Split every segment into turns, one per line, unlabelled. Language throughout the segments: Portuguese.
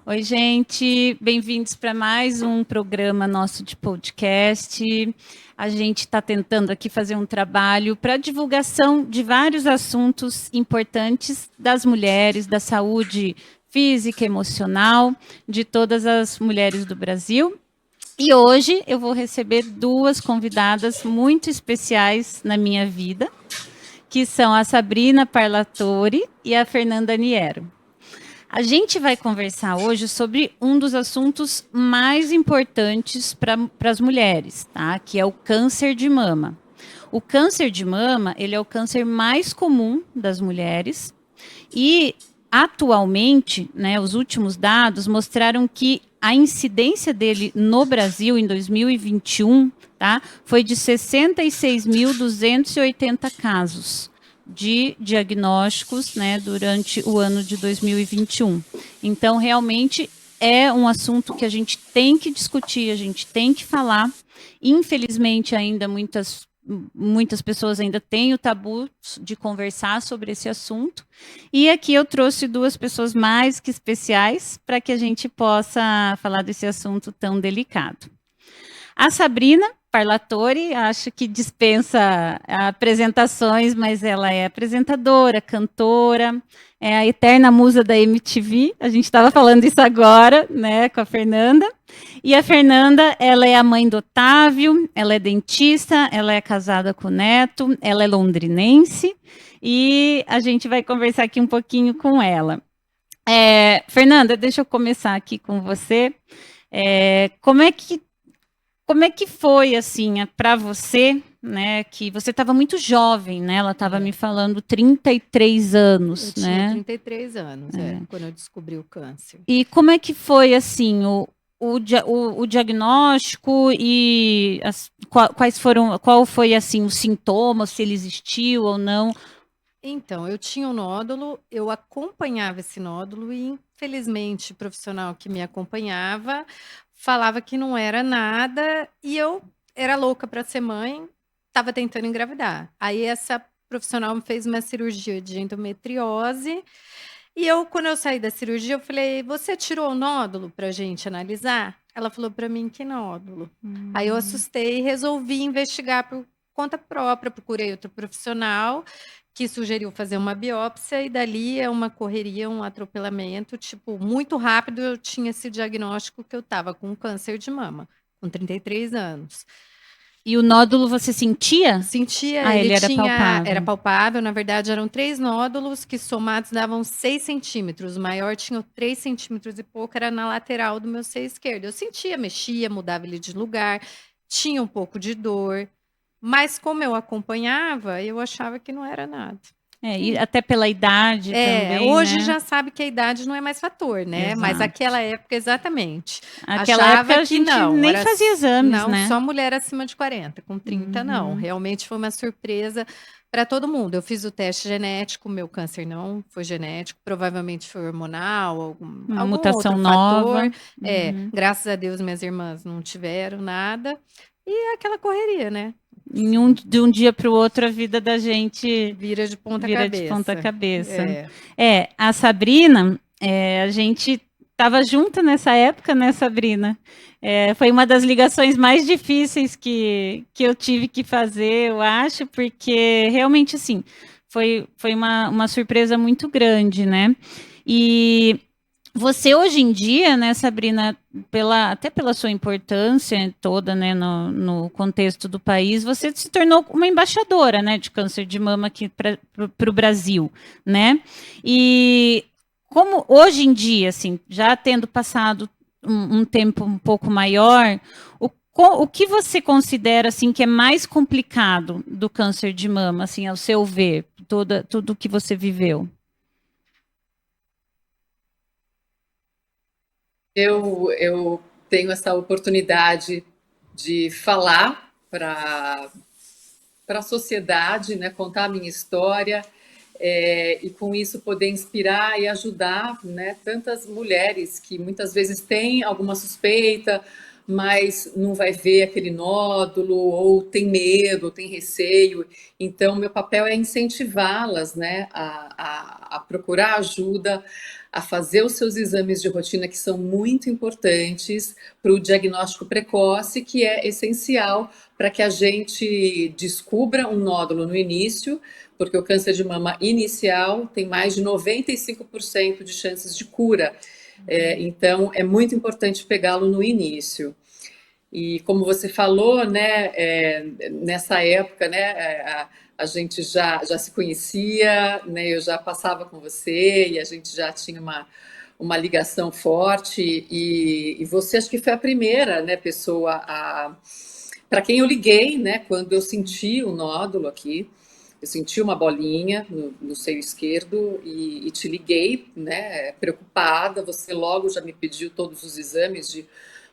Oi, gente, bem-vindos para mais um programa nosso de podcast. A gente está tentando aqui fazer um trabalho para divulgação de vários assuntos importantes das mulheres, da saúde física, emocional, de todas as mulheres do Brasil. E hoje eu vou receber duas convidadas muito especiais na minha vida, que são a Sabrina Parlatore e a Fernanda Niero. A gente vai conversar hoje sobre um dos assuntos mais importantes para as mulheres, tá? Que é o câncer de mama. O câncer de mama, ele é o câncer mais comum das mulheres e atualmente, né, os últimos dados mostraram que a incidência dele no Brasil em 2021, tá, foi de 66.280 casos de diagnósticos, né, durante o ano de 2021. Então, realmente é um assunto que a gente tem que discutir, a gente tem que falar. Infelizmente, ainda muitas pessoas ainda têm o tabu de conversar sobre esse assunto. E aqui eu trouxe duas pessoas mais que especiais para que a gente possa falar desse assunto tão delicado. A Sabrina Parlatore, acho que dispensa apresentações, mas ela é apresentadora, cantora, é a eterna musa da MTV. A gente estava falando isso agora, né, com a Fernanda. E a Fernanda, ela é a mãe do Otávio, ela é dentista, ela é casada com o neto, ela é londrinense e a gente vai conversar aqui um pouquinho com ela. Fernanda, deixa eu começar aqui com você. Como é que foi, assim, para você, né, que você estava muito jovem, né, ela estava me falando 33 anos,
Eu
né?
tinha 33 anos, quando eu descobri o câncer.
E como é que foi, assim, o diagnóstico e qual foi, assim, os sintomas, se ele existiu ou não?
Então, eu tinha um nódulo, eu acompanhava esse nódulo e, infelizmente, o profissional que me acompanhava falava que não era nada e eu era louca para ser mãe, estava tentando engravidar. Aí essa profissional me fez uma cirurgia de endometriose e eu, quando eu saí da cirurgia, eu falei: "Você tirou o nódulo para gente analisar?" Ela falou para mim: "Que nódulo?" Aí eu assustei e resolvi investigar por conta própria, procurei outro profissional que sugeriu fazer uma biópsia e dali é uma correria, um atropelamento, tipo, muito rápido eu tinha esse diagnóstico que eu estava com câncer de mama, com 33 anos.
E o nódulo você sentia?
Sentia,
Ah,
ele
ele era
era
palpável.
palpável, na verdade eram 3 nódulos que somados davam 6 centímetros, o maior tinha 3 centímetros e pouco, era na lateral do meu seio esquerdo. Eu sentia, mexia, mudava ele de lugar, tinha um pouco de dor, mas como eu acompanhava, eu achava que não era nada.
E até pela idade também,
Hoje
né?
já sabe que a idade não é mais fator, né? Mas
Exato.
aquela época, exatamente.
Aquela época
Achava
a
que
gente
não,
nem
era
fazia exames,
não,
né?
só mulher acima de 40, com 30 não. Realmente foi uma surpresa para todo mundo. Eu fiz o teste genético, meu câncer não foi genético, provavelmente foi hormonal,
Uma
algum
mutação
outro
nova.
fator. Graças a Deus minhas irmãs não tiveram nada. E é aquela correria, né?
De um dia para o outro, a vida da gente
Vira de ponta
vira de ponta
cabeça.
cabeça. A Sabrina, a gente estava junto nessa época, né, Sabrina? Foi uma das ligações mais difíceis que eu tive que fazer, eu acho, porque realmente, assim, foi uma surpresa muito grande, né? E você hoje em dia, né, Sabrina, até pela sua importância toda, né, no contexto do país, você se tornou uma embaixadora, né, de câncer de mama aqui para o Brasil, né? E como hoje em dia, assim, já tendo passado um tempo um pouco maior, o que você considera assim que é mais complicado do câncer de mama, assim, ao seu ver, tudo que você viveu?
Eu tenho essa oportunidade de falar para a sociedade, né, contar a minha história e com isso poder inspirar e ajudar, né, tantas mulheres que muitas vezes têm alguma suspeita mas não vai ver aquele nódulo, ou tem medo, ou tem receio. Então, meu papel é incentivá-las, né, a procurar ajuda, a fazer os seus exames de rotina, que são muito importantes para o diagnóstico precoce, que é essencial para que a gente descubra um nódulo no início, porque o câncer de mama inicial tem mais de 95% de chances de cura. Então, é muito importante pegá-lo no início. E como você falou, né, nessa época, né, a gente já se conhecia, né, eu já passava com você e a gente já tinha uma ligação forte. E você acho que foi a primeira, né, pessoa para quem eu liguei, né, quando eu senti o nódulo aqui. Eu senti uma bolinha no seio esquerdo e te liguei, né, preocupada. Você logo já me pediu todos os exames de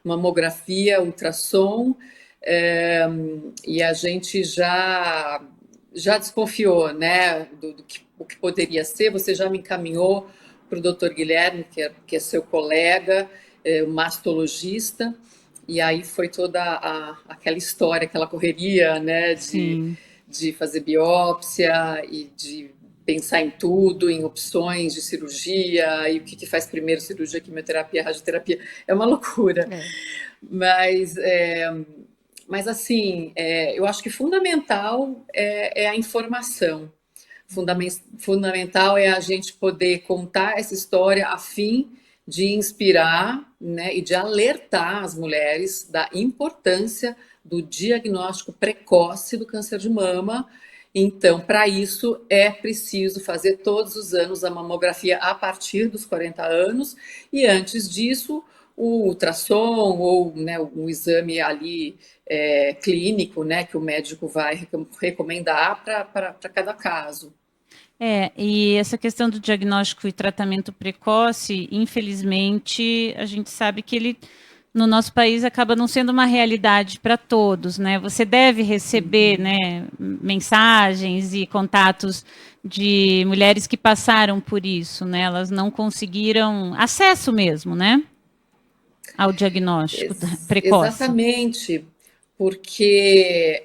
mamografia, ultrassom, e a gente já desconfiou, né, do que, o que poderia ser. Você já me encaminhou para o doutor Guilherme, que é seu colega, o mastologista, e aí foi toda aquela história, aquela correria, né, de fazer biópsia e de pensar em tudo, em opções de cirurgia, e o que faz primeiro, cirurgia, quimioterapia, radioterapia, é uma loucura. Mas assim, eu acho que fundamental é a informação. Fundamental é a gente poder contar essa história a fim de inspirar, né, e de alertar as mulheres da importância do diagnóstico precoce do câncer de mama. Então, para isso, é preciso fazer todos os anos a mamografia a partir dos 40 anos, e antes disso, o ultrassom ou, né, um exame ali clínico, né, que o médico vai recomendar para cada caso.
E essa questão do diagnóstico e tratamento precoce, infelizmente, a gente sabe que ele, no nosso país, acaba não sendo uma realidade para todos, né? Você deve receber, né, mensagens e contatos de mulheres que passaram por isso, né? Elas não conseguiram acesso mesmo, né, ao diagnóstico precoce.
Exatamente. Porque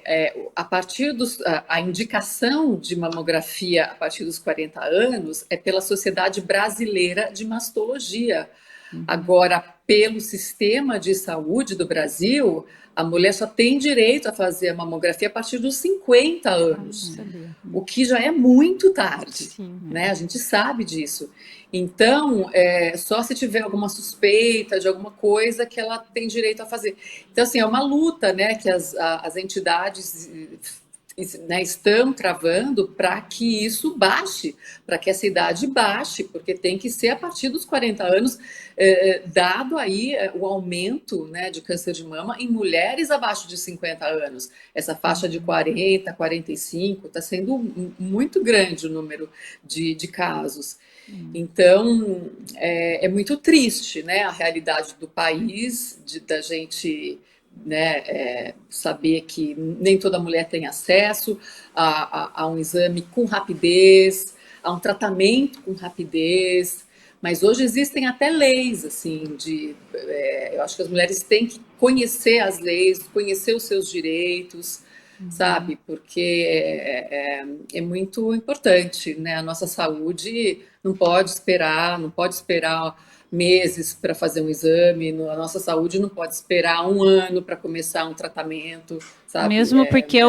a partir a indicação de mamografia a partir dos 40 anos é pela Sociedade Brasileira de Mastologia. Agora, pelo sistema de saúde do Brasil, a mulher só tem direito a fazer a mamografia a partir dos 50 anos, o que já é muito tarde, né? A gente sabe disso. Então, só se tiver alguma suspeita de alguma coisa que ela tem direito a fazer. Então, assim, é uma luta, né, que as entidades, né, estão travando para que isso baixe, para que essa idade baixe, porque tem que ser a partir dos 40 anos, dado aí o aumento, né, de câncer de mama em mulheres abaixo de 50 anos. Essa faixa de 40, 45, está sendo muito grande o número de casos. Então, é muito triste, né, a realidade do país, da gente, né, saber que nem toda mulher tem acesso a um exame com rapidez, a um tratamento com rapidez. Mas hoje existem até leis, assim, eu acho que as mulheres têm que conhecer as leis, conhecer os seus direitos, sabe? Porque é muito importante, né? A nossa saúde não pode esperar meses para fazer um exame, a nossa saúde não pode esperar um ano para começar um tratamento, sabe?
Mesmo porque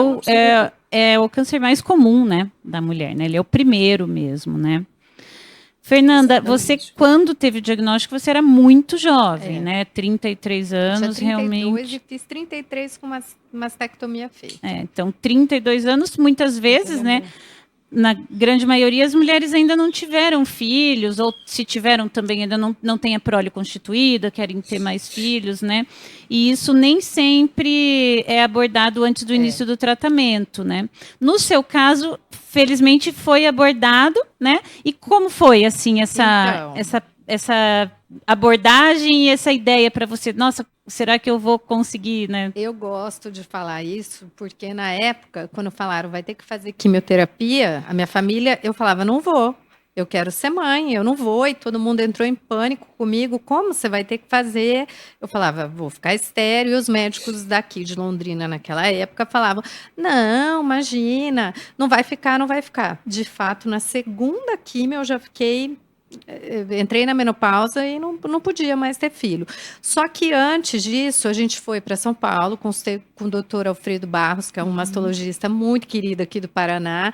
é o câncer mais comum, né, da mulher, né? Ele é o primeiro mesmo, né? Fernanda,
Exatamente.
você, quando teve o diagnóstico, você era muito jovem, né? 33 anos,
tinha 32
realmente.
E fiz 33 com uma mastectomia feita.
Então, 32 anos, muitas vezes, né? Na grande maioria, as mulheres ainda não tiveram filhos, ou se tiveram também ainda não tem a prole constituída, querem ter mais filhos, né? E isso nem sempre é abordado antes do início do tratamento, né? No seu caso, felizmente foi abordado, né? E como foi, assim, essa abordagem e essa ideia para você? Nossa, será que eu vou conseguir, né?
Eu gosto de falar isso porque na época, quando falaram vai ter que fazer quimioterapia, a minha família, eu falava, não vou. eu quero ser mãe, eu não vou. E todo mundo entrou em pânico comigo. Como você vai ter que fazer? Eu falava, vou ficar estéril. E os médicos daqui de Londrina, naquela época, falavam, não, imagina, não vai ficar, não vai ficar. De fato, na segunda quimio, eu já fiquei entrei na menopausa e não podia mais ter filho. Só que antes disso, a gente foi para São Paulo com o doutor Alfredo Barros, que é um mastologista muito querido aqui do Paraná,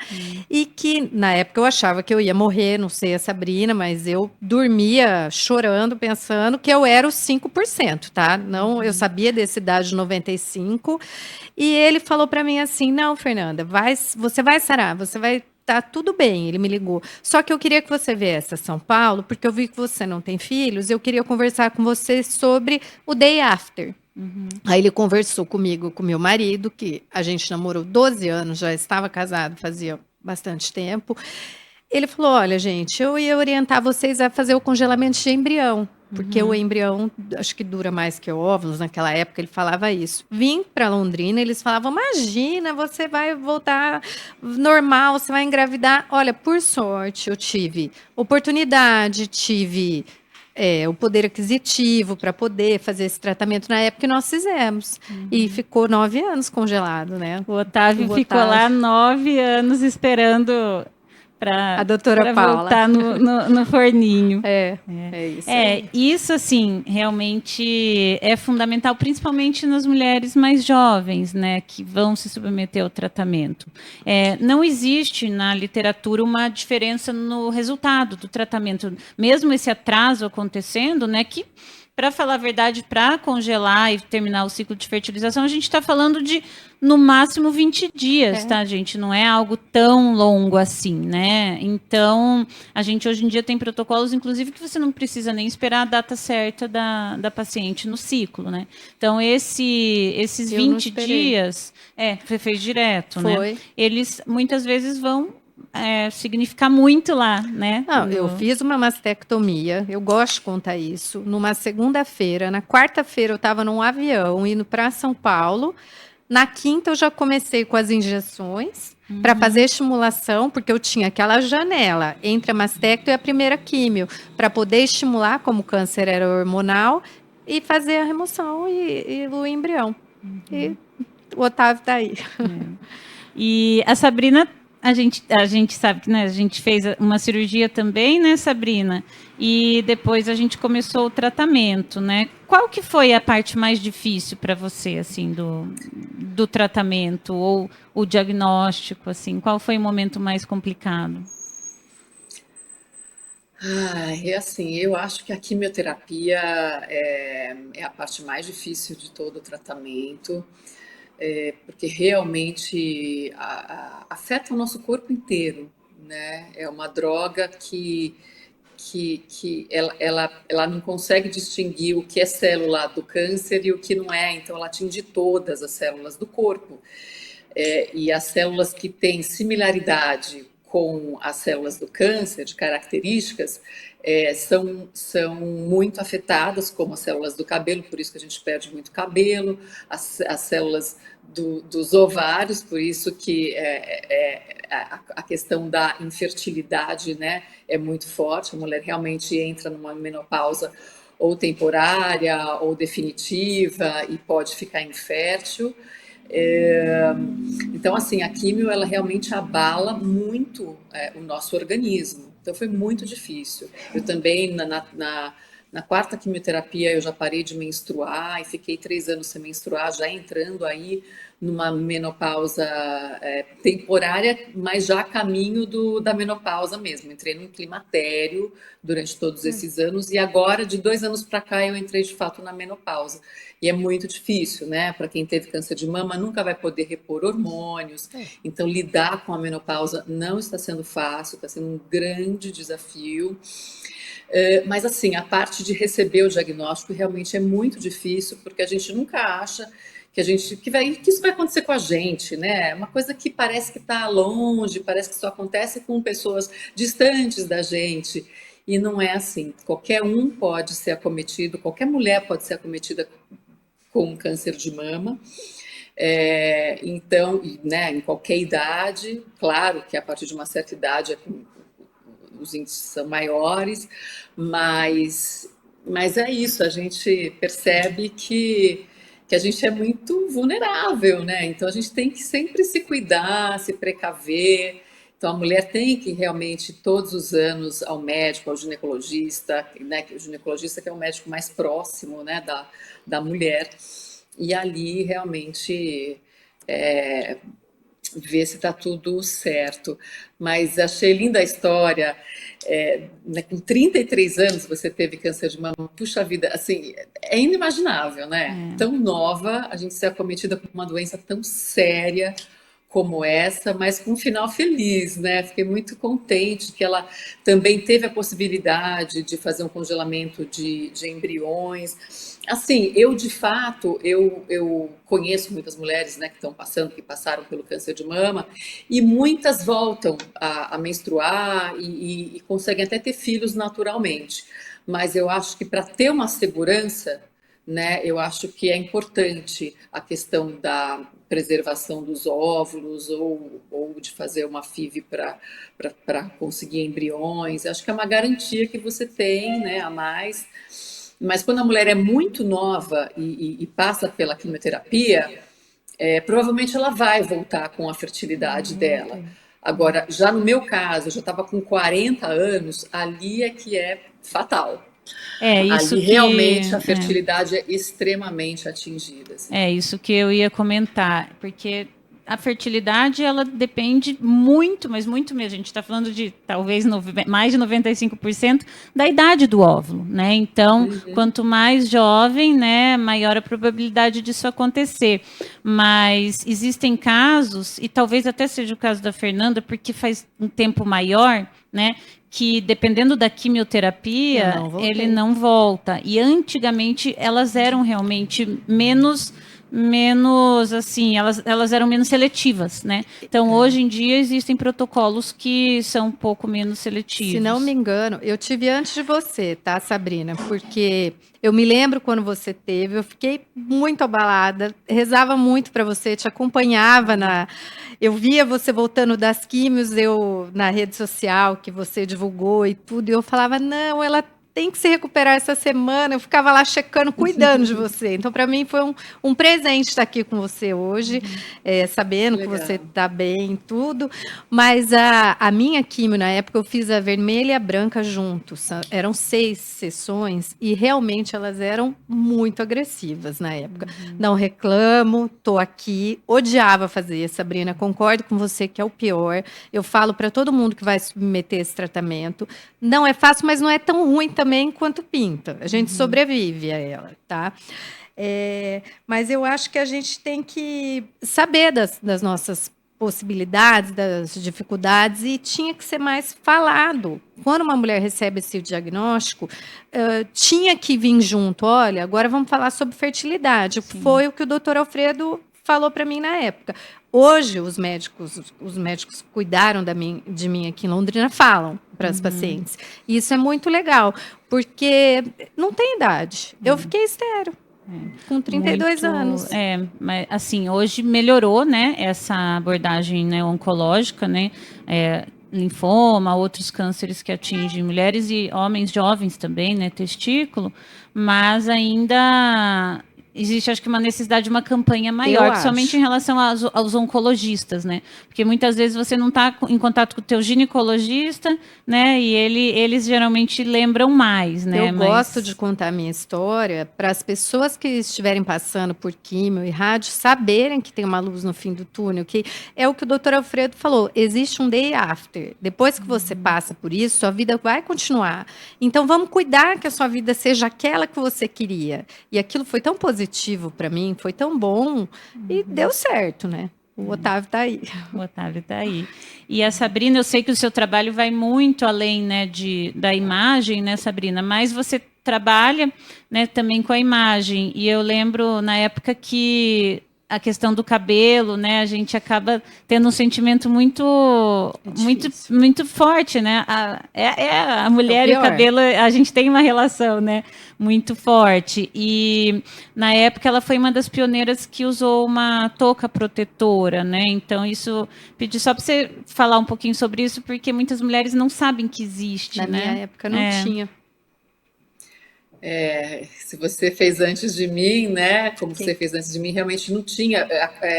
e que na época eu achava que eu ia morrer, não sei a Sabrina, mas eu dormia chorando, pensando que eu era os 5%, tá? Não, eu sabia desse dado de 95, e ele falou para mim assim: não, Fernanda, você vai sarar, você vai. Tá tudo bem, ele me ligou. Só que eu queria que você viesse a São Paulo, porque eu vi que você não tem filhos, eu queria conversar com você sobre o day after. Aí ele conversou comigo, com meu marido, que a gente namorou 12 anos, já estava casado, fazia bastante tempo. Ele falou: olha, gente, eu ia orientar vocês a fazer o congelamento de embrião, porque o embrião acho que dura mais que óvulos. Naquela época ele falava isso. Vim para Londrina, eles falavam: imagina, você vai voltar normal, você vai engravidar. Olha, por sorte, eu tive oportunidade, tive o poder aquisitivo para poder fazer esse tratamento na época que nós fizemos. E ficou 9 anos congelado, né?
O Otávio
O
ficou lá
Otávio.
9 anos esperando
A
para
doutora Paula.
voltar no forninho.
É isso aí.
Isso assim, realmente é fundamental, principalmente nas mulheres mais jovens, né, que vão se submeter ao tratamento. Não existe na literatura uma diferença no resultado do tratamento, mesmo esse atraso acontecendo, né, que, para falar a verdade, para congelar e terminar o ciclo de fertilização, a gente está falando de, no máximo, 20 dias, tá, gente? Não é algo tão longo assim, né? Então, a gente hoje em dia tem protocolos, inclusive, que você não precisa nem esperar a data certa da paciente no ciclo, né? Então, esses
Eu não
20
esperei.
dias, você fez direto, né?
Foi.
Eles, muitas vezes, vão significar muito lá, né?
Não, eu fiz uma mastectomia, eu gosto de contar isso, numa segunda-feira. Na quarta-feira eu estava num avião indo para São Paulo. Na quinta eu já comecei com as injeções para fazer estimulação, porque eu tinha aquela janela entre a mastecto e a primeira químio, para poder estimular, como o câncer era hormonal, e fazer a remoção e o embrião. E o Otávio está aí.
E a Sabrina, a gente sabe que, né, a gente fez uma cirurgia também, né, Sabrina? E depois a gente começou o tratamento, né? Qual que foi a parte mais difícil para você, assim, do tratamento ou o diagnóstico, assim? Qual foi o momento mais complicado?
Assim, eu acho que a quimioterapia é a parte mais difícil de todo o tratamento, porque realmente afeta o nosso corpo inteiro, né? É uma droga que ela não consegue distinguir o que é célula do câncer e o que não é, então ela atinge todas as células do corpo. E as células que têm similaridade com as células do câncer, de características, são muito afetadas, como as células do cabelo, por isso que a gente perde muito cabelo, as células dos ovários, por isso que a questão da infertilidade, né, é muito forte, a mulher realmente entra numa menopausa ou temporária ou definitiva e pode ficar infértil. Então, assim, a químio, ela realmente abala muito o nosso organismo. Então, foi muito difícil. Eu também, na quarta quimioterapia, eu já parei de menstruar e fiquei 3 anos sem menstruar, já entrando aí numa menopausa temporária, mas já a caminho da menopausa mesmo. Entrei num climatério durante todos esses anos e agora, de 2 anos para cá, eu entrei de fato na menopausa. E é muito difícil, né? Para quem teve câncer de mama, nunca vai poder repor hormônios. Então, lidar com a menopausa não está sendo fácil, está sendo um grande desafio. Mas, assim, a parte de receber o diagnóstico realmente é muito difícil, porque a gente nunca acha que isso vai acontecer com a gente, né? É uma coisa que parece que está longe, parece que só acontece com pessoas distantes da gente. E não é assim. Qualquer um pode ser acometido, qualquer mulher pode ser acometida com câncer de mama. Então, né, em qualquer idade, claro que a partir de uma certa idade os índices são maiores, mas é isso, a gente percebe que a gente é muito vulnerável, né? Então a gente tem que sempre se cuidar, se precaver. Então a mulher tem que realmente todos os anos ao médico, ao ginecologista, né? O ginecologista que é o médico mais próximo, né, da mulher, e ali realmente ver se está tudo certo. Mas achei linda a história. Né, com 33 anos você teve câncer de mama. Puxa vida, assim, é inimaginável, né? Tão nova, a gente ser acometida por uma doença tão séria como essa, mas com um final feliz, né? Fiquei muito contente que ela também teve a possibilidade de fazer um congelamento de embriões. Assim, eu de fato, eu conheço muitas mulheres, né, que passaram pelo câncer de mama, e muitas voltam a menstruar e conseguem até ter filhos naturalmente. Mas eu acho que para ter uma segurança, né, eu acho que é importante a questão da preservação dos óvulos ou de fazer uma FIV para conseguir embriões. Acho que é uma garantia que você tem, né, a mais. Mas quando a mulher é muito nova e passa pela quimioterapia, provavelmente ela vai voltar com a fertilidade dela. Agora, já no meu caso, eu já estava com 40 anos, ali é que é fatal.
Isso
ali
que
realmente a fertilidade é extremamente atingida. Assim.
É isso que eu ia comentar, porque a fertilidade ela depende muito, mas muito mesmo. A gente está falando de talvez mais de 95% da idade do óvulo, né? Então, quanto mais jovem, né, maior a probabilidade disso acontecer. Mas existem casos, e talvez até seja o caso da Fernanda, porque faz um tempo maior, né? Que dependendo da quimioterapia, ele não volta. E antigamente elas eram realmente menos assim, elas eram menos seletivas, né? Então, hoje em dia existem protocolos que são um pouco menos seletivos.
Se não me engano, eu tive antes de você, tá, Sabrina? Porque eu me lembro quando você teve, eu fiquei muito abalada, rezava muito para você, te acompanhava eu via você voltando das químios, na rede social que você divulgou e tudo, e eu falava, não, ela tem que se recuperar essa semana. Eu ficava lá checando, cuidando de você. Então, para mim, foi um presente estar aqui com você hoje, sabendo que você está bem e tudo. Mas a minha químio, na época, eu fiz a vermelha e a branca juntos. Eram 6 sessões e realmente elas eram muito agressivas na época. Não reclamo, estou aqui. Odiava fazer, Sabrina. Concordo com você que é o pior. Eu falo para todo mundo que vai submeter esse tratamento. Não é fácil, mas não é tão ruim também quanto pinta. A gente sobrevive a ela, tá? Mas eu acho que a gente tem que saber das nossas possibilidades, das dificuldades, e tinha que ser mais falado. Quando uma mulher recebe esse diagnóstico, tinha que vir junto. Olha, agora vamos falar sobre fertilidade. Sim. Foi o que o doutor Alfredo falou para mim na época. Hoje, os médicos que cuidaram de mim aqui em Londrina falam para as pacientes. E isso é muito legal, porque não tem idade. Eu fiquei estéril. Com 32 anos.
Mas assim, hoje melhorou, né, essa abordagem, né, oncológica, né, linfoma, outros cânceres que atingem mulheres e homens jovens também, né, testículo, mas ainda existe, acho que, uma necessidade de uma campanha maior, principalmente em relação aos oncologistas, né? Porque muitas vezes você não está em contato com o teu ginecologista, né? E eles geralmente lembram mais, né?
Eu gosto de contar a minha história para as pessoas que estiverem passando por químio e rádio saberem que tem uma luz no fim do túnel, que é o que o doutor Alfredo falou, existe um day after. Depois que você passa por isso, sua vida vai continuar. Então, vamos cuidar que a sua vida seja aquela que você queria. E aquilo foi tão positivo para mim, foi tão bom e deu certo, né? O Otávio está aí.
O Otávio está aí. E a Sabrina, eu sei que o seu trabalho vai muito além, né, da imagem, né, Sabrina? Mas você trabalha, né, também com a imagem. E eu lembro na época que a questão do cabelo, né, a gente acaba tendo um sentimento muito forte, né? A mulher e o cabelo, a gente tem uma relação, né? muito forte. E na época ela foi uma das pioneiras que usou uma touca protetora, né? Então isso pedi só para você falar um pouquinho sobre isso, porque muitas mulheres não sabem que existe,
Na
né?
minha época não tinha.
Se você fez antes de mim, né? Como você fez antes de mim, realmente não tinha.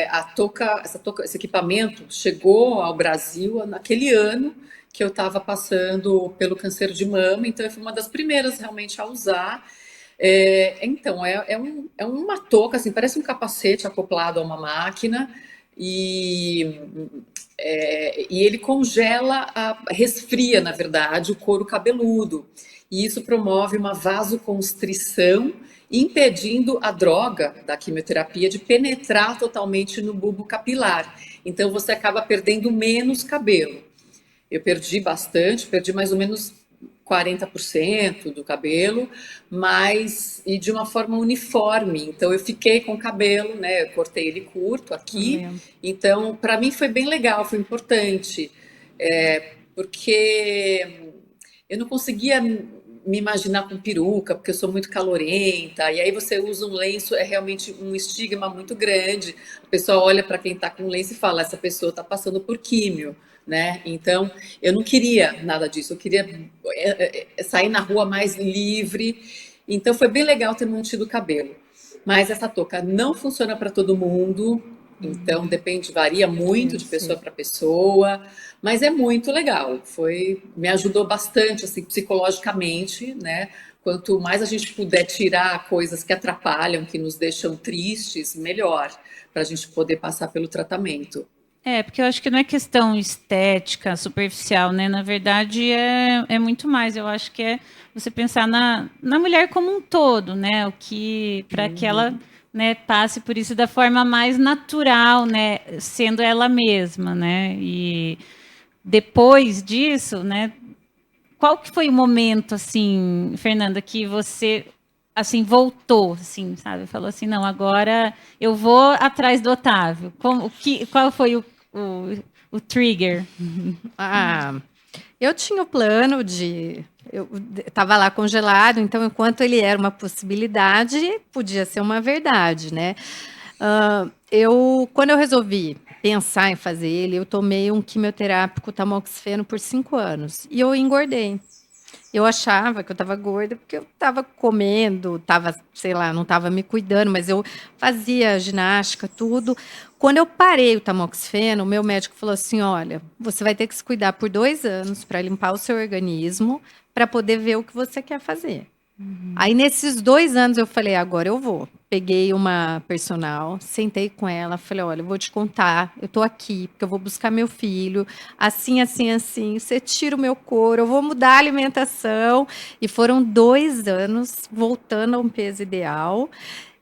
A touca, esse equipamento chegou ao Brasil naquele ano que eu estava passando pelo câncer de mama, então eu fui uma das primeiras realmente a usar. Então, é uma touca, assim, parece um capacete acoplado a uma máquina e, e ele congela, resfria, na verdade, o couro cabeludo. E isso promove uma vasoconstrição, impedindo a droga da quimioterapia de penetrar totalmente no bulbo capilar. Então, você acaba perdendo menos cabelo. Eu perdi bastante, perdi mais ou menos 40% do cabelo, mas e de uma forma uniforme. Então eu fiquei com o cabelo, né? Eu cortei ele curto aqui. Então, para mim foi bem legal, foi importante, porque eu não conseguia me imaginar com peruca, porque eu sou muito calorenta, e aí você usa um lenço, é realmente um estigma muito grande. A pessoa olha para quem está com lenço e fala, essa pessoa está passando por químio, né? Então, eu não queria nada disso, eu queria sair na rua mais livre. Então, foi bem legal ter mantido o cabelo. Mas essa touca não funciona para todo mundo, então depende, varia muito de pessoa para pessoa, mas é muito legal. Me ajudou bastante assim psicologicamente, né? Quanto mais a gente puder tirar coisas que atrapalham, que nos deixam tristes, melhor para a gente poder passar pelo tratamento.
Porque eu acho que não é questão estética, superficial, né? Na verdade, é muito mais. Eu acho que é você pensar na mulher como um todo, né? O que para que ela, né, passe por isso da forma mais natural, né? Sendo ela mesma, né? E depois disso, né? Qual que foi o momento, assim, Fernanda, que você assim voltou, assim, sabe? Falou assim, não, agora eu vou atrás do Otávio. Qual foi o trigger?
Eu tinha o plano de. Eu estava lá congelado, então, enquanto ele era uma possibilidade, podia ser uma verdade, né? Quando eu resolvi pensar em fazer ele, eu tomei um quimioterápico tamoxifeno por 5 anos e eu engordei. Eu achava que eu estava gorda porque eu estava comendo, estava, sei lá, não estava me cuidando, mas eu fazia ginástica, tudo. Quando eu parei o tamoxifeno, o meu médico falou assim: olha, você vai ter que se cuidar por 2 anos para limpar o seu organismo, para poder ver o que você quer fazer. Aí, nesses 2 anos, eu falei, agora eu vou. Peguei uma personal, sentei com ela, falei, olha, eu vou te contar, eu tô aqui, porque eu vou buscar meu filho, assim, assim, assim, você tira o meu couro, eu vou mudar a alimentação. E foram 2 anos voltando a um peso ideal.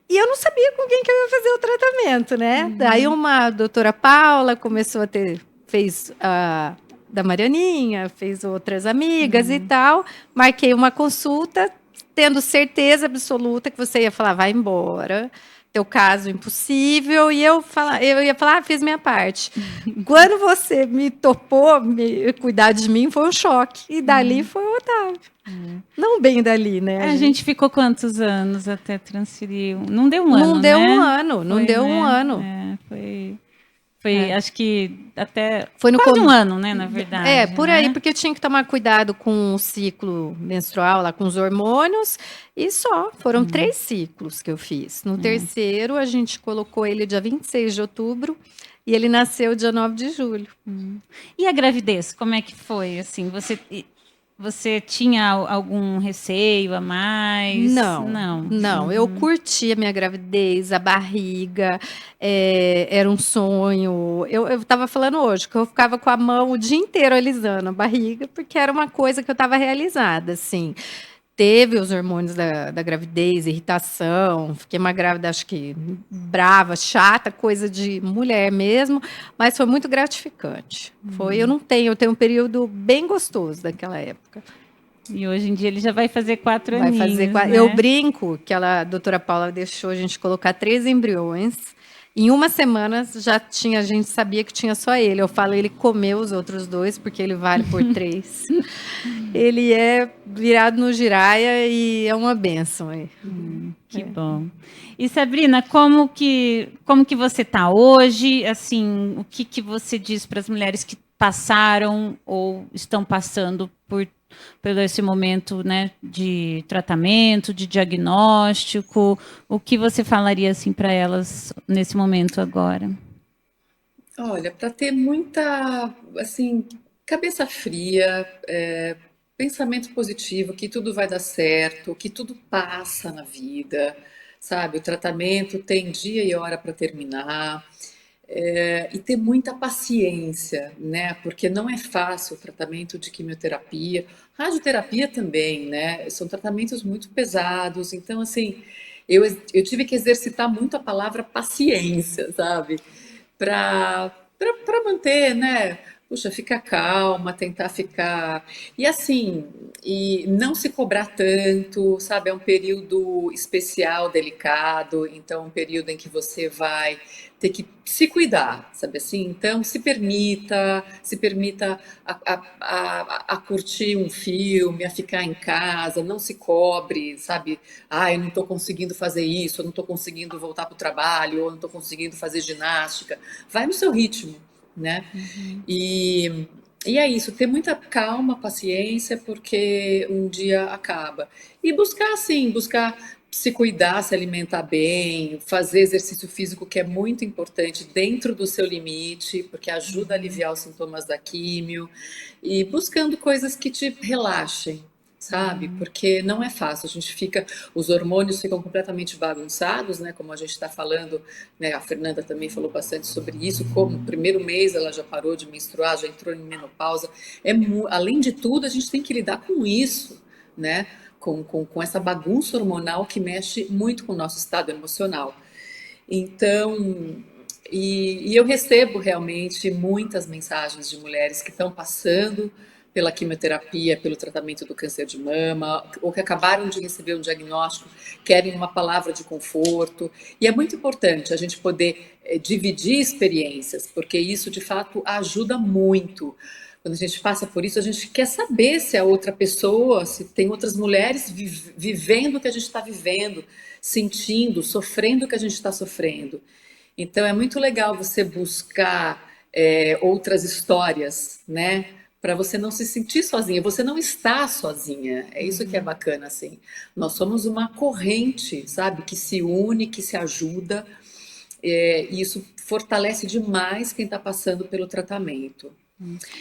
E eu não sabia com quem que eu ia fazer o tratamento, né? Daí uma doutora Paula começou a fez a da Marianinha, fez outras amigas e tal. Marquei uma consulta, tendo certeza absoluta que você ia falar, vai embora, teu caso impossível, e eu ia falar, fiz minha parte. Quando você me topou, cuidar de mim, foi um choque. E dali foi o Otávio. Não bem dali, né?
A gente ficou quantos anos até transferir? Não deu um ano,
Não deu
né?
um ano, não deu um ano.
Foi, acho que até
Foi no
quase um ano, né, na verdade.
por aí, porque eu tinha que tomar cuidado com o ciclo menstrual, lá com os hormônios, e só. Foram 3 ciclos que eu fiz. No terceiro, a gente colocou ele dia 26 de outubro e ele nasceu dia 9 de julho.
E a gravidez, como é que foi? Assim, você tinha algum receio a mais?
Não. Eu curti a minha gravidez, a barriga, era um sonho. Eu estava falando hoje que eu ficava com a mão o dia inteiro alisando a barriga, porque era uma coisa que eu estava realizada, assim. Teve os hormônios da gravidez, irritação, fiquei uma grávida, acho que brava, chata, coisa de mulher mesmo, mas foi muito gratificante. Eu tenho um período bem gostoso daquela época.
E hoje em dia ele já vai fazer 4 aninhos,
Né? Eu brinco que a doutora Paula deixou a gente colocar 3 embriões Em uma semana a gente sabia que tinha só ele. Eu falo, ele comeu os outros 2, porque ele vale por 3. Ele é virado no giraia e é uma bênção aí.
Que bom. E Sabrina, como que você está hoje? Assim, o que você diz para as mulheres que passaram ou estão passando por esse momento, né, de tratamento, de diagnóstico? O que você falaria assim para elas nesse momento agora?
Olha, para ter muita, assim, cabeça fria, pensamento positivo, que tudo vai dar certo, que tudo passa na vida, sabe? O tratamento tem dia e hora para terminar, e ter muita paciência, né? Porque não é fácil o tratamento de quimioterapia, radioterapia também, né? São tratamentos muito pesados, então, assim, eu tive que exercitar muito a palavra paciência, sabe? Para manter, né? Puxa, ficar calma, tentar ficar. E assim, e não se cobrar tanto, sabe? É um período especial, delicado, então é um período em que você vai ter que se cuidar, sabe assim? Então se permita a curtir um filme, a ficar em casa, não se cobre, sabe? Ah, eu não estou conseguindo fazer isso, eu não estou conseguindo voltar para o trabalho, ou eu não estou conseguindo fazer ginástica. Vai no seu ritmo, né? E, e é isso, ter muita calma, paciência, porque um dia acaba. E buscar, assim, buscar se cuidar, se alimentar bem, fazer exercício físico, que é muito importante, dentro do seu limite, porque ajuda a aliviar os sintomas da químio, e buscando coisas que te relaxem, sabe? Porque não é fácil, a gente fica, os hormônios ficam completamente bagunçados, né? Como a gente está falando, né? A Fernanda também falou bastante sobre isso, como no primeiro mês ela já parou de menstruar, já entrou em menopausa. Além de tudo, a gente tem que lidar com isso, né? Com essa bagunça hormonal que mexe muito com o nosso estado emocional. Então, eu recebo realmente muitas mensagens de mulheres que estão passando pela quimioterapia, pelo tratamento do câncer de mama, ou que acabaram de receber um diagnóstico, querem uma palavra de conforto. E é muito importante a gente poder dividir experiências, porque isso de fato ajuda muito. Quando a gente passa por isso, a gente quer saber se a outra pessoa, se tem outras mulheres vivendo o que a gente está vivendo, sentindo, sofrendo o que a gente está sofrendo. Então é muito legal você buscar outras histórias, né? Para você não se sentir sozinha. Você não está sozinha. É isso que é bacana, assim. Nós somos uma corrente, sabe? Que se une, que se ajuda. E isso fortalece demais quem está passando pelo tratamento.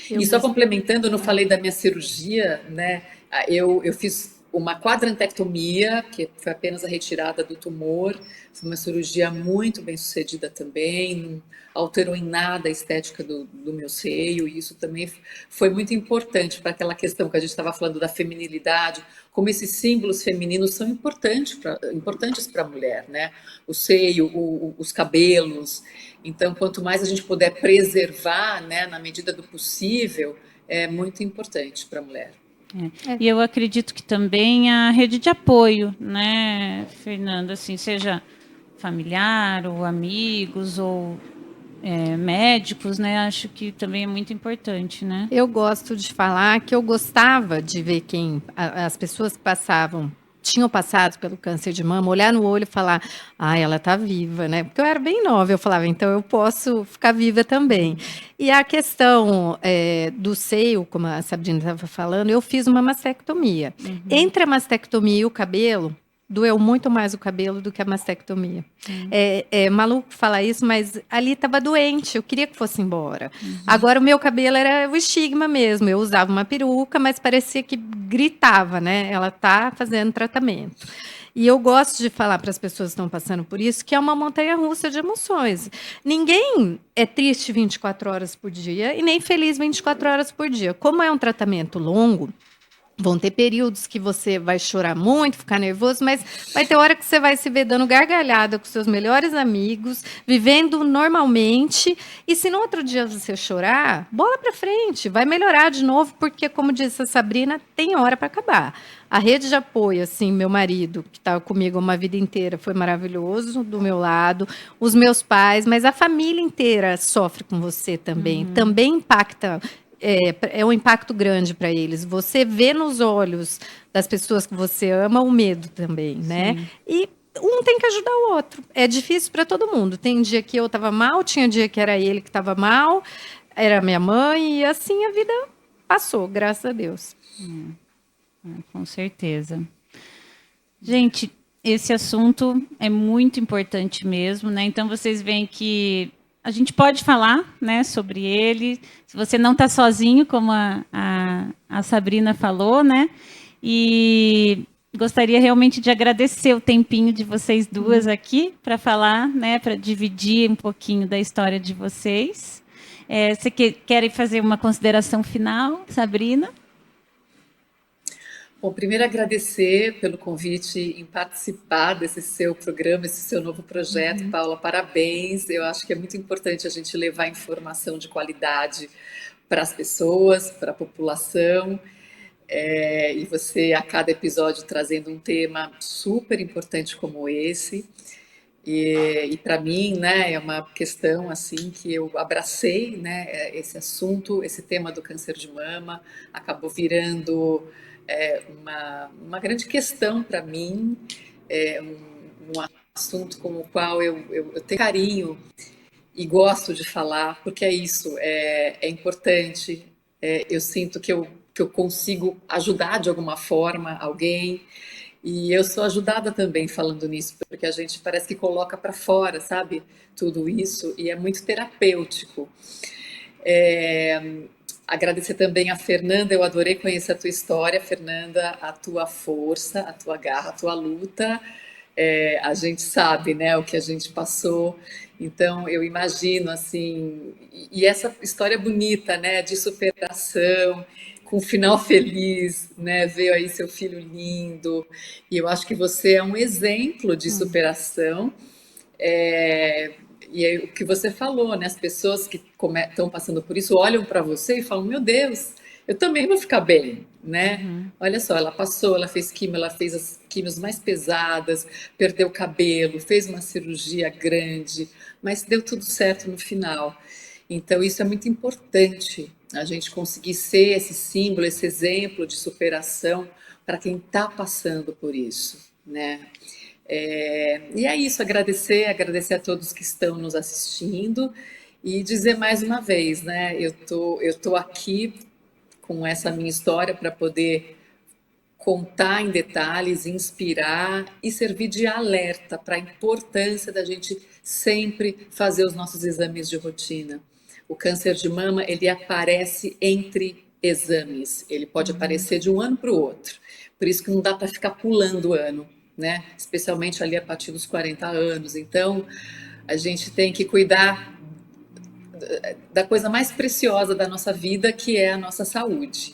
E só complementando, eu não falei da minha cirurgia, né? Eu fiz uma quadrantectomia, que foi apenas a retirada do tumor. Foi uma cirurgia muito bem sucedida também, não alterou em nada a estética do meu seio, e isso também foi muito importante para aquela questão que a gente estava falando da feminilidade, como esses símbolos femininos são importantes para a mulher, né? O seio, os cabelos. Então, quanto mais a gente puder preservar, né, na medida do possível, é muito importante para a mulher.
E eu acredito que também a rede de apoio, né, Fernanda, assim, seja familiar ou amigos ou médicos, né, acho que também é muito importante, né?
Eu gosto de falar que eu gostava de ver as pessoas que tinham passado pelo câncer de mama, olhar no olho e falar, ela tá viva, né? Porque eu era bem nova, eu falava, então eu posso ficar viva também. E a questão do seio, como a Sabrina estava falando, eu fiz uma mastectomia. Entre a mastectomia e o cabelo, doeu muito mais o cabelo do que a mastectomia. É maluco falar isso, mas ali estava doente, eu queria que fosse embora. Agora, o meu cabelo era o estigma mesmo. Eu usava uma peruca, mas parecia que gritava, né? Ela tá fazendo tratamento. E eu gosto de falar para as pessoas que estão passando por isso que é uma montanha-russa de emoções. Ninguém é triste 24 horas por dia e nem feliz 24 horas por dia. Como é um tratamento longo, Vão ter períodos que você vai chorar muito, ficar nervoso, mas vai ter hora que você vai se ver dando gargalhada com seus melhores amigos, vivendo normalmente. E se no outro dia você chorar, bola para frente, vai melhorar de novo, porque, como disse a Sabrina, tem hora para acabar. A rede de apoio, assim, meu marido, que estava comigo uma vida inteira, foi maravilhoso do meu lado, os meus pais, mas a família inteira sofre com você também. Também impacta. É um impacto grande para eles. Você vê nos olhos das pessoas que você ama o medo também, né?
Sim.
E um tem que ajudar o outro. É difícil para todo mundo. Tem dia que eu estava mal, tinha dia que era ele que estava mal, era minha mãe, e assim a vida passou, graças a Deus.
Com certeza. Gente, esse assunto é muito importante mesmo, né? Então vocês veem que a gente pode falar, né, sobre ele. Se você não está sozinho, como a Sabrina falou, né? E gostaria realmente de agradecer o tempinho de vocês duas aqui para falar, né, para dividir um pouquinho da história de vocês. Você querem fazer uma consideração final, Sabrina?
Bom, primeiro agradecer pelo convite em participar desse seu programa, esse seu novo projeto, Paula, parabéns. Eu acho que é muito importante a gente levar informação de qualidade para as pessoas, para a população. E você, a cada episódio, trazendo um tema super importante como esse. E para mim, né, é uma questão assim que eu abracei, né, esse assunto, esse tema do câncer de mama, acabou virando uma grande questão para mim, um assunto com o qual eu tenho carinho e gosto de falar, porque é isso, é importante, eu sinto que eu consigo ajudar de alguma forma alguém, e eu sou ajudada também falando nisso, porque a gente parece que coloca para fora, sabe? Tudo isso, e é muito terapêutico. É, agradecer também a Fernanda, eu adorei conhecer a tua história, Fernanda, a tua força, a tua garra, a tua luta. A gente sabe, né, o que a gente passou, então eu imagino assim, e essa história bonita, né, de superação, com um final feliz, né, veio aí seu filho lindo, e eu acho que você é um exemplo de superação, é, e é o que você falou, né? As pessoas que estão passando por isso olham para você e falam: Meu Deus, eu também vou ficar bem, né? Olha só, ela passou, ela fez quimio, ela fez as quimios mais pesadas, perdeu o cabelo, fez uma cirurgia grande, mas deu tudo certo no final. Então, isso é muito importante, a gente conseguir ser esse símbolo, esse exemplo de superação para quem está passando por isso, né? E é isso, agradecer a todos que estão nos assistindo e dizer mais uma vez, né? Eu tô aqui com essa minha história para poder contar em detalhes, inspirar e servir de alerta para a importância da gente sempre fazer os nossos exames de rotina. O câncer de mama, ele aparece entre exames, ele pode aparecer de um ano para o outro. Por isso que não dá para ficar pulando o ano, né? Especialmente ali a partir dos 40 anos. Então, a gente tem que cuidar da coisa mais preciosa da nossa vida, que é a nossa saúde.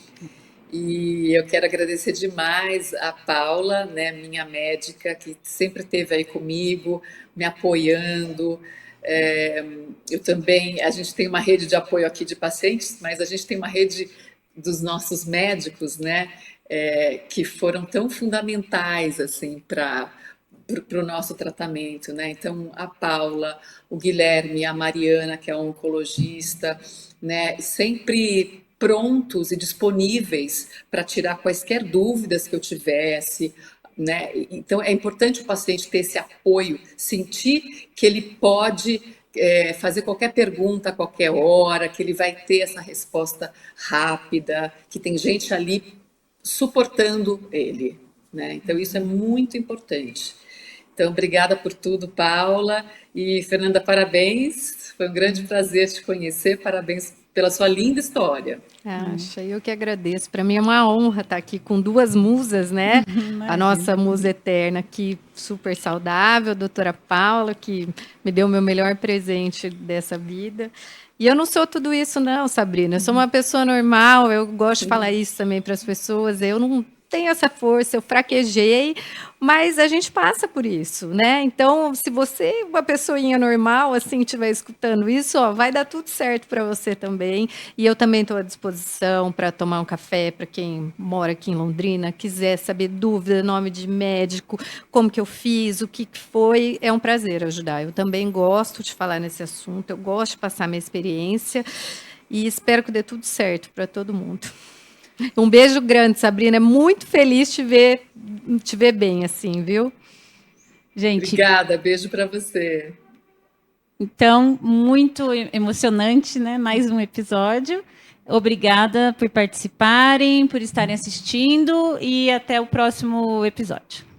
E eu quero agradecer demais a Paula, né, minha médica, que sempre esteve aí comigo, me apoiando. Eu também, a gente tem uma rede de apoio aqui de pacientes, mas a gente tem uma rede dos nossos médicos, né, que foram tão fundamentais assim para o nosso tratamento, né? Então, a Paula, o Guilherme, a Mariana, que é um oncologista, né? Sempre prontos e disponíveis para tirar quaisquer dúvidas que eu tivesse, né? Então, é importante o paciente ter esse apoio, sentir que ele pode fazer qualquer pergunta a qualquer hora, que ele vai ter essa resposta rápida, que tem gente ali suportando ele, né? Então, isso é muito importante. Então, obrigada por tudo, Paula. E, Fernanda, parabéns. Foi um grande prazer te conhecer. Parabéns pela sua linda história.
Acha, eu que agradeço. Para mim é uma honra estar aqui com duas musas, né? A nossa musa eterna aqui, super saudável, a doutora Paula, que me deu o meu melhor presente dessa vida. E eu não sou tudo isso, não, Sabrina. Eu sou uma pessoa normal, eu gosto de falar isso também para as pessoas. Eu não tenho essa força, eu fraquejei, mas a gente passa por isso, né? Então, se você, uma pessoinha normal, assim, estiver escutando isso, ó, vai dar tudo certo para você também. E eu também estou à disposição para tomar um café para quem mora aqui em Londrina, quiser saber dúvida, nome de médico, como que eu fiz, o que foi, é um prazer ajudar. Eu também gosto de falar nesse assunto, eu gosto de passar minha experiência e espero que dê tudo certo para todo mundo. Um beijo grande, Sabrina. É muito feliz te ver bem assim, viu?
Gente,
Obrigada, beijo para você.
então, muito emocionante, né? Mais um episódio. Obrigada por participarem, por estarem assistindo e até o próximo episódio.